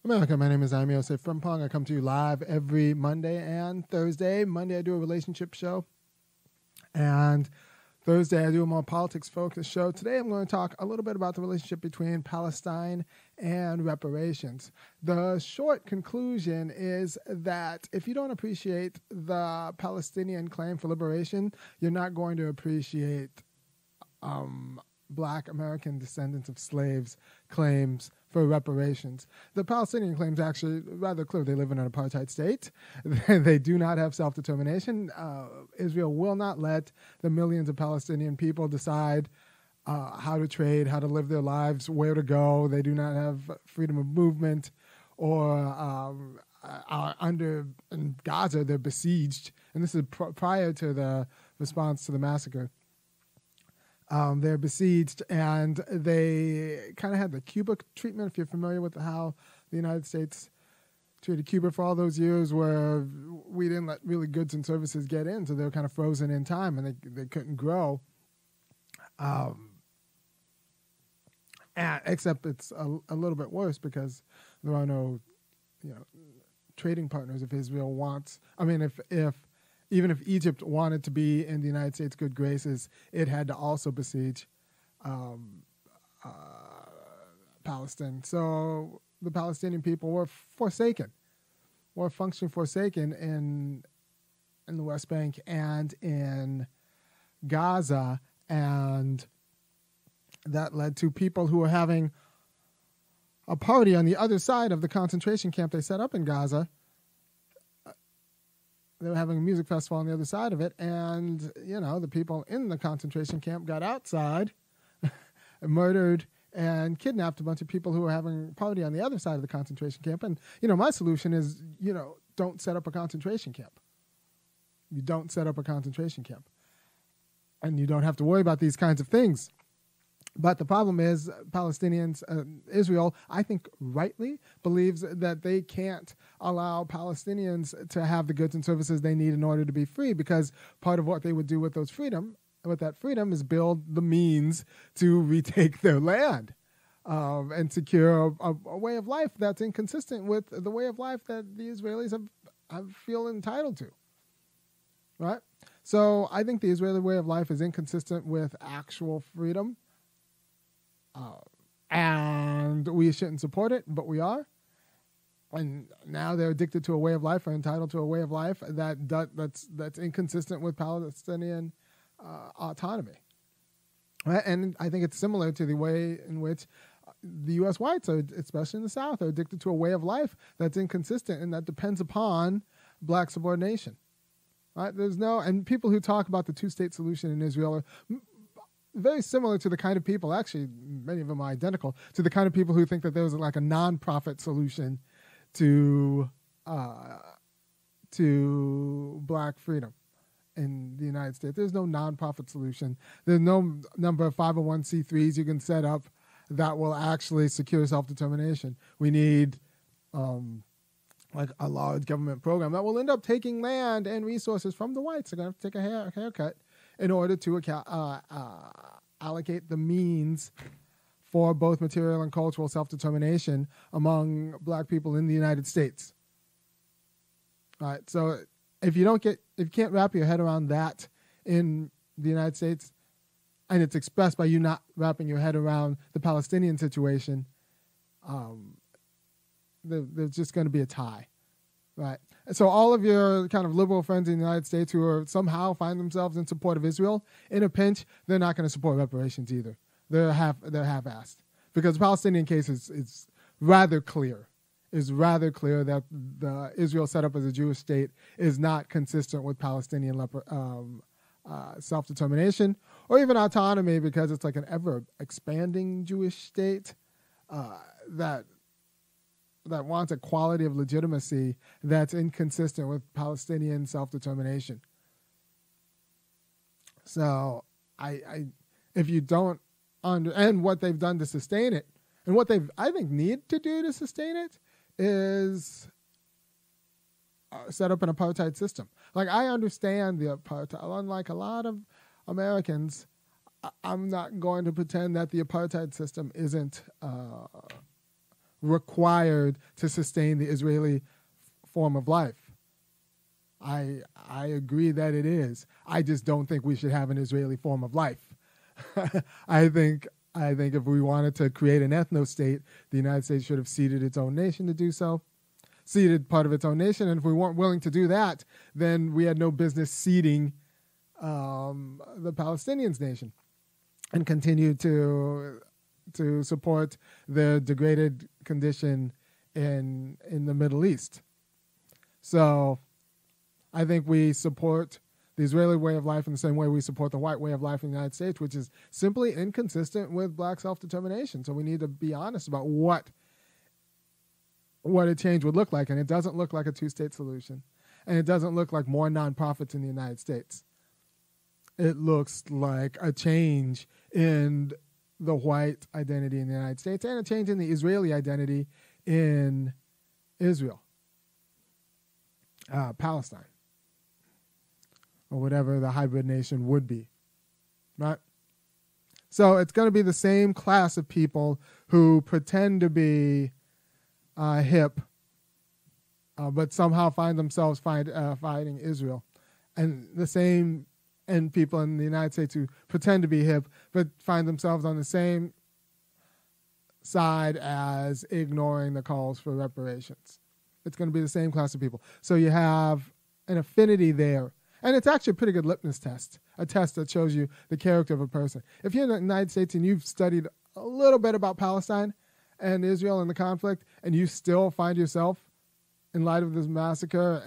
America, my name is Osei-Frimpong. I come to you live every Monday and Thursday. Monday, I do a relationship show. And Thursday, I do a more politics-focused show. Today, I'm going to talk a little bit about the relationship between Palestine and reparations. The short conclusion is that if you don't appreciate the Palestinian claim for liberation, you're not going to appreciate Black American descendants of slaves' claims for reparations. The Palestinian claims are actually rather clear. They live in an apartheid state. They do not have self-determination. Israel will not let the millions of Palestinian people decide how to trade, how to live their lives, where to go. They do not have freedom of movement, or in Gaza, they're besieged. And this is prior to the response to the massacre. They're besieged, and they kind of had the Cuba treatment, if you're familiar with how the United States treated Cuba for all those years, where we didn't let really goods and services get in, so they were kind of frozen in time, and they couldn't grow. Except it's a little bit worse because there are no, trading partners if Israel wants. I mean, even if Egypt wanted to be in the United States' good graces, it had to also besiege Palestine. So the Palestinian people were functionally forsaken in the West Bank and in Gaza, and that led to people who were having a party on the other side of the concentration camp they set up in Gaza. They were having a music festival on the other side of it, and, the people in the concentration camp got outside, murdered, and kidnapped a bunch of people who were having a party on the other side of the concentration camp. And, my solution is, don't set up a concentration camp. You don't set up a concentration camp. And you don't have to worry about these kinds of things. But the problem is Palestinians, Israel, I think rightly believes that they can't allow Palestinians to have the goods and services they need in order to be free, because part of what they would do with that freedom is build the means to retake their land and secure a way of life that's inconsistent with the way of life that the Israelis have feel entitled to. Right? So I think the Israeli way of life is inconsistent with actual freedom. And we shouldn't support it, but we are. And now they're addicted to a way of life, or entitled to a way of life that's inconsistent with Palestinian autonomy. Right? And I think it's similar to the way in which the U.S. whites, especially in the South, are addicted to a way of life that's inconsistent and that depends upon Black subordination. Right? And people who talk about the two-state solution in Israel are very similar to the kind of people, actually many of them are identical, to the kind of people who think that there was like a non-profit solution to Black freedom in the United States. There's no non-profit solution. There's no number of 501c3s you can set up that will actually secure self-determination. We need like a large government program that will end up taking land and resources from the whites. They're going to have to take a haircut in order to allocate the means for both material and cultural self-determination among Black people in the United States. All right, so if you can't wrap your head around that in the United States, and it's expressed by you not wrapping your head around the Palestinian situation, there's just going to be a tie. Right. So all of your kind of liberal friends in the United States who are somehow find themselves in support of Israel, in a pinch, they're not going to support reparations either. They're half-assed. Because the Palestinian case is rather clear. Is rather clear that the Israel set up as a Jewish state is not consistent with Palestinian self-determination or even autonomy, because it's like an ever-expanding Jewish state that wants a quality of legitimacy that's inconsistent with Palestinian self-determination. So if you don't and what they've done to sustain it, and what I think need to do to sustain it is set up an apartheid system. Like, I understand the apartheid. Unlike a lot of Americans, I'm not going to pretend that the apartheid system isn't required to sustain the Israeli form of life. I agree that it is. I just don't think we should have an Israeli form of life. I think if we wanted to create an ethno-state, the United States should have ceded its own nation to do so, ceded part of its own nation. And if we weren't willing to do that, then we had no business ceding the Palestinians' nation and continue to support their degraded condition in the Middle East. So I think we support the Israeli way of life in the same way we support the white way of life in the United States, which is simply inconsistent with black self-determination. So we need to be honest about what a change would look like. And it doesn't look like a two-state solution. And it doesn't look like more nonprofits in the United States. It looks like a change in the white identity in the United States and a change in the Israeli identity in Israel, Palestine, or whatever the hybrid nation would be, right? So it's going to be the same class of people who pretend to be hip, but somehow find themselves fighting Israel, and people in the United States who pretend to be hip, but find themselves on the same side as ignoring the calls for reparations. It's going to be the same class of people. So you have an affinity there. And it's actually a pretty good litmus test, a test that shows you the character of a person. If you're in the United States and you've studied a little bit about Palestine and Israel and the conflict, and you still find yourself, in light of this massacre,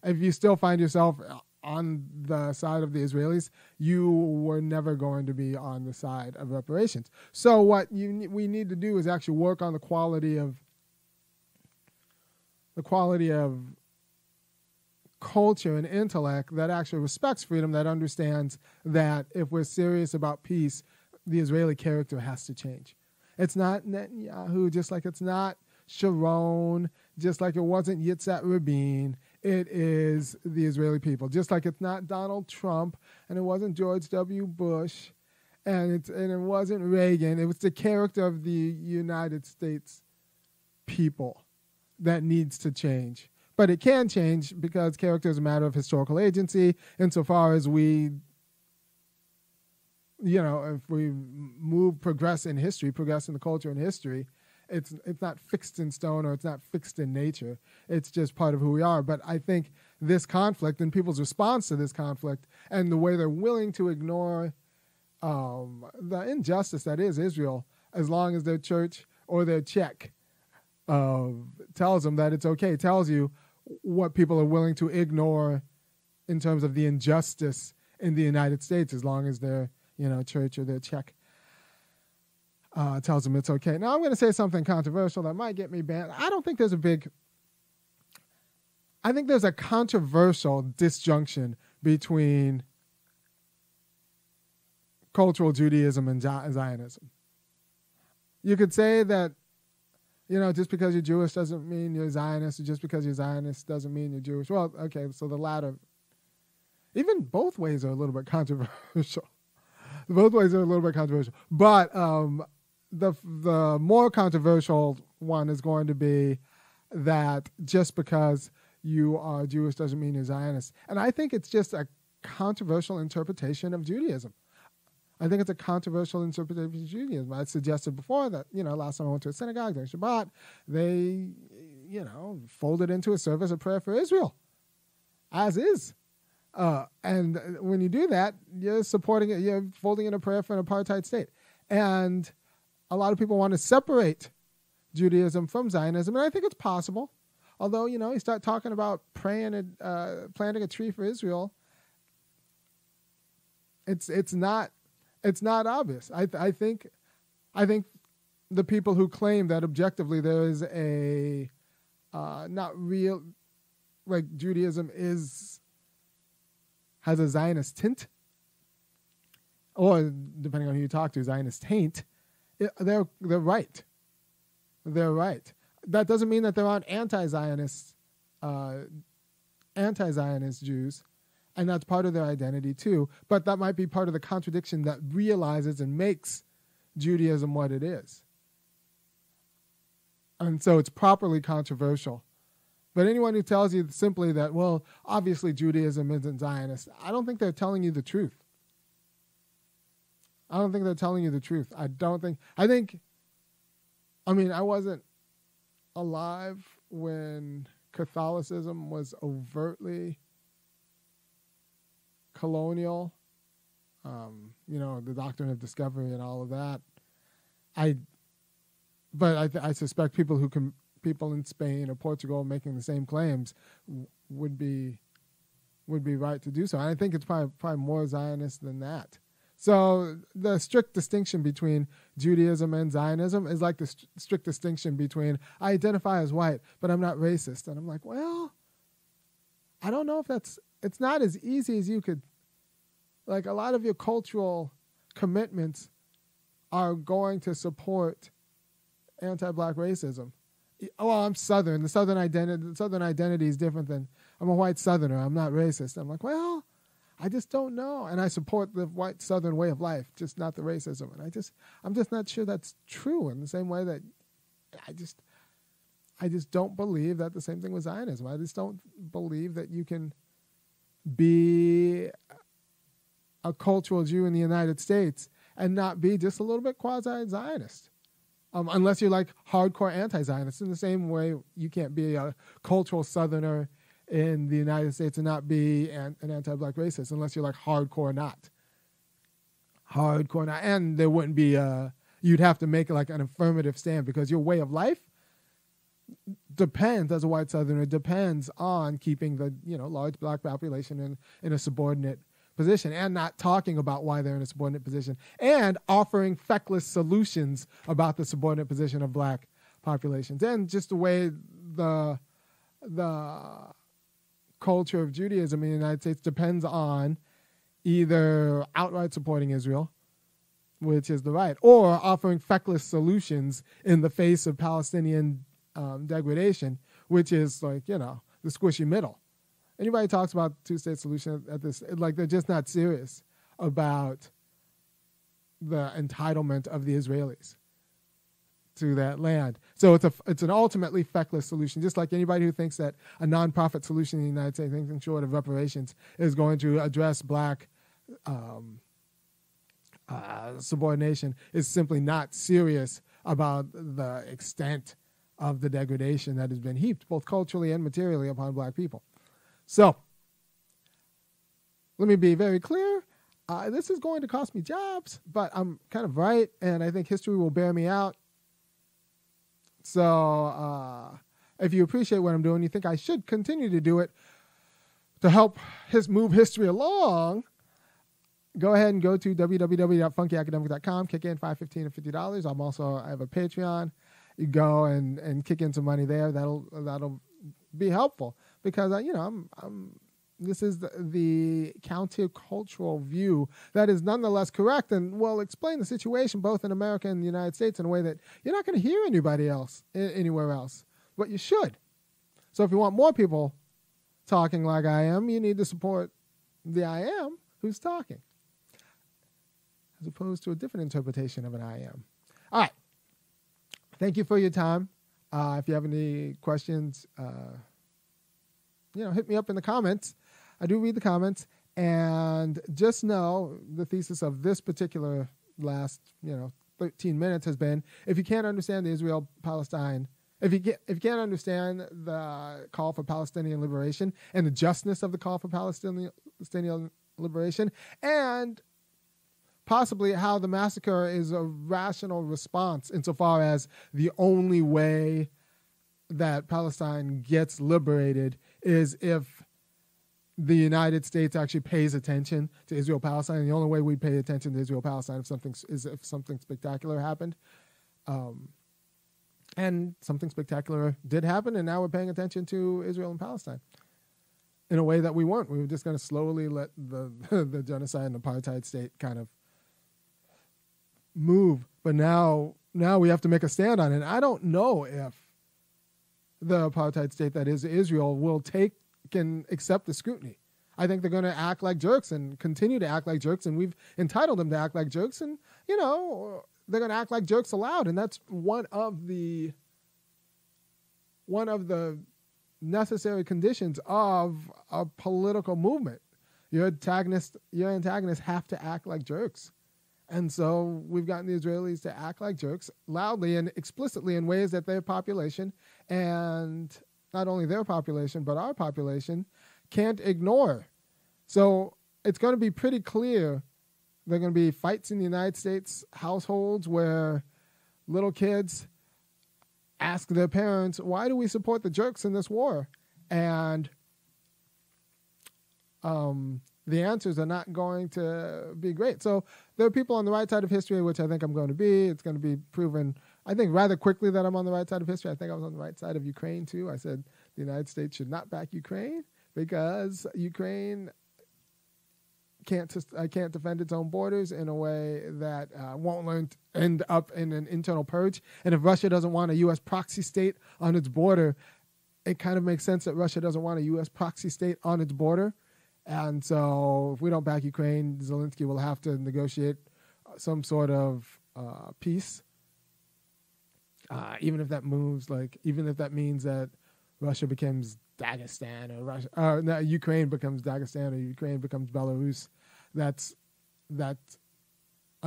if you still find yourself on the side of the Israelis, you were never going to be on the side of reparations. So what we need to do is actually work on the quality of culture and intellect that actually respects freedom, that understands that if we're serious about peace, the Israeli character has to change. It's not Netanyahu, just like it's not Sharon, just like it wasn't Yitzhak Rabin. It is the Israeli people. Just like it's not Donald Trump, and it wasn't George W. Bush, and it wasn't Reagan. It was the character of the United States people that needs to change. But it can change because character is a matter of historical agency, insofar as if we progress in history, progress in the culture and history, it's not fixed in stone, or it's not fixed in nature. It's just part of who we are. But I think this conflict and people's response to this conflict and the way they're willing to ignore the injustice that is Israel, as long as their church or their check tells them that it's okay, tells you what people are willing to ignore in terms of the injustice in the United States, as long as their church or their check tells them it's okay. Now I'm going to say something controversial that might get me banned. I think there's a controversial disjunction between cultural Judaism and Zionism. You could say that, just because you're Jewish doesn't mean you're Zionist, or just because you're Zionist doesn't mean you're Jewish. Well, okay, so the latter, even both ways are a little bit controversial. Both ways are a little bit controversial. But the more controversial one is going to be that just because you are Jewish doesn't mean you're Zionist. And I think it's just a controversial interpretation of Judaism. I think it's a controversial interpretation of Judaism. I suggested before that, last time I went to a synagogue during Shabbat, they, folded into a service of prayer for Israel, as is. And when you do that, you're supporting it, you're folding in a prayer for an apartheid state. And a lot of people want to separate Judaism from Zionism, and I think it's possible. Although, you start talking about praying and planting a tree for Israel, it's not obvious. I think the people who claim that objectively there is a not real, like Judaism has a Zionist tint, or depending on who you talk to, Zionist taint, they're right. They're right. That doesn't mean that there aren't anti-Zionist Jews, and that's part of their identity too. But that might be part of the contradiction that realizes and makes Judaism what it is. And so it's properly controversial. But anyone who tells you simply that, well, obviously Judaism isn't Zionist, I don't think they're telling you the truth. I don't think they're telling you the truth. I wasn't alive when Catholicism was overtly colonial, the doctrine of discovery and all of that. I suspect people in Spain or Portugal making the same claims would be right to do so. And I think it's probably more Zionist than that. So the strict distinction between Judaism and Zionism is like the strict distinction between I identify as white, but I'm not racist. And I'm like, well, I don't know if it's not as easy as you could, like a lot of your cultural commitments are going to support anti-black racism. Oh, I'm Southern. The Southern identity is different than I'm a white Southerner. I'm not racist. I'm like, well, I just don't know. And I support the white Southern way of life, just not the racism. And I'm just not sure that's true in the same way that I just don't believe that the same thing with Zionism. I just don't believe that you can be a cultural Jew in the United States and not be just a little bit quasi-Zionist. Unless you're like hardcore anti-Zionist. In the same way, you can't be a cultural Southerner in the United States and not be an anti-black racist unless you're like hardcore not. And there wouldn't be you'd have to make like an affirmative stand because your way of life depends, as a white Southerner, depends on keeping the large black population in a subordinate position and not talking about why they're in a subordinate position and offering feckless solutions about the subordinate position of black populations. And just the way the culture of Judaism in the United States depends on either outright supporting Israel, which is the right, or offering feckless solutions in the face of Palestinian degradation, which is like, the squishy middle. Anybody talks about two-state solution at this, like they're just not serious about the entitlement of the Israelis to that land. So it's an ultimately feckless solution, just like anybody who thinks that a non-profit solution in the United States, anything short of reparations, is going to address black subordination is simply not serious about the extent of the degradation that has been heaped, both culturally and materially, upon black people. So, let me be very clear. This is going to cost me jobs, but I'm kind of right, and I think history will bear me out. So, if you appreciate what I'm doing, you think I should continue to do it to help move history along, go ahead and go to www.funkyacademic.com, kick in $5, $15, and $50. I have a Patreon. You go and kick in some money there. That'll be helpful. Because this is the countercultural view that is nonetheless correct and will explain the situation both in America and the United States in a way that you're not going to hear anybody else anywhere else, but you should. So if you want more people talking like I am, you need to support the I am who's talking, as opposed to a different interpretation of an I am. All right. Thank you for your time. If you have any questions, hit me up in the comments. I do read the comments, and just know the thesis of this particular last, 13 minutes has been: if you can't understand the Israel-Palestine, if you can't understand the call for Palestinian liberation and the justness of the call for Palestinian liberation, and possibly how the massacre is a rational response insofar as the only way that Palestine gets liberated is if the United States actually pays attention to Israel-Palestine. And the only way we pay attention to Israel-Palestine if something spectacular happened. And something spectacular did happen, and now we're paying attention to Israel and Palestine in a way that we weren't. We were just going to slowly let the genocide and apartheid state kind of move. But now we have to make a stand on it. And I don't know if the apartheid state that is Israel can accept the scrutiny. I think they're going to act like jerks and continue to act like jerks, and we've entitled them to act like jerks, and they're going to act like jerks aloud. And that's one of the one of the necessary conditions of a political movement. Your antagonists have to act like jerks. And so we've gotten the Israelis to act like jerks loudly and explicitly in ways that their population, and not only their population, but our population, can't ignore. So it's going to be pretty clear. There are going to be fights in the United States households where little kids ask their parents, why do we support the jerks in this war? And the answers are not going to be great. So there are people on the right side of history, which I think I'm going to be. It's going to be proven, I think, rather quickly that I'm on the right side of history. I think I was on the right side of Ukraine, too. I said the United States should not back Ukraine because Ukraine can't defend its own borders in a way that won't end up in an internal purge. And if Russia doesn't want a U.S. proxy state on its border, it kind of makes sense that Russia doesn't want a U.S. proxy state on its border. And so if we don't back Ukraine, Zelensky will have to negotiate some sort of peace, even if that means that Russia becomes Dagestan or Ukraine becomes Dagestan or Ukraine becomes Belarus. That's a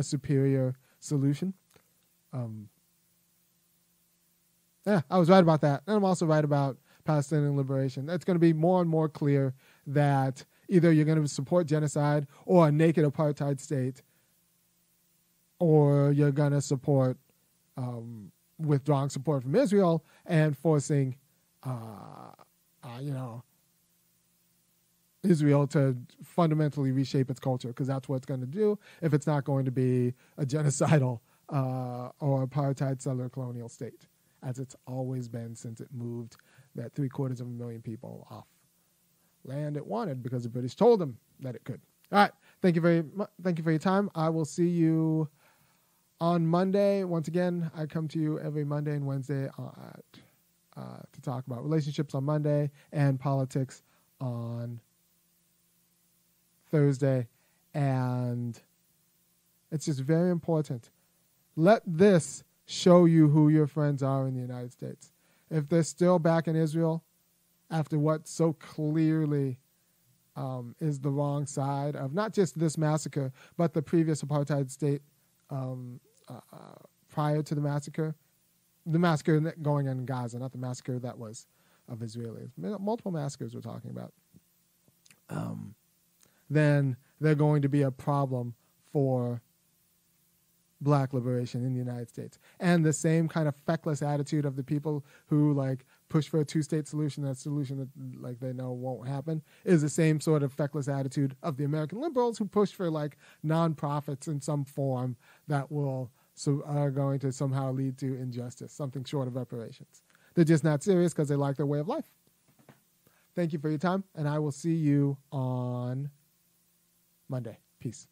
superior solution. I was right about that. And I'm also right about Palestinian liberation. It's going to be more and more clear that either you're going to support genocide or a naked apartheid state, or you're going to support withdrawing support from Israel and forcing, Israel to fundamentally reshape its culture, because that's what it's going to do if it's not going to be a genocidal or apartheid settler colonial state, as it's always been since it moved that 750,000 people off land it wanted because the British told them that it could. All right. Thank you for your time. I will see you on Monday. Once again, I come to you every Monday and Wednesday to talk about relationships on Monday and politics on Thursday. And it's just very important. Let this show you who your friends are in the United States. If they're still back in Israel after what so clearly is the wrong side of not just this massacre, but the previous apartheid state prior to the massacre going on in Gaza, not the massacre that was of Israelis. Multiple massacres we're talking about. Then they're going to be a problem for black liberation in the United States. And the same kind of feckless attitude of the people who push for a two-state solution, that solution that they know won't happen, is the same sort of feckless attitude of the American liberals who push for nonprofits in some form that are going to somehow lead to injustice, something short of reparations. They're just not serious because they like their way of life. Thank you for your time, and I will see you on Monday. Peace.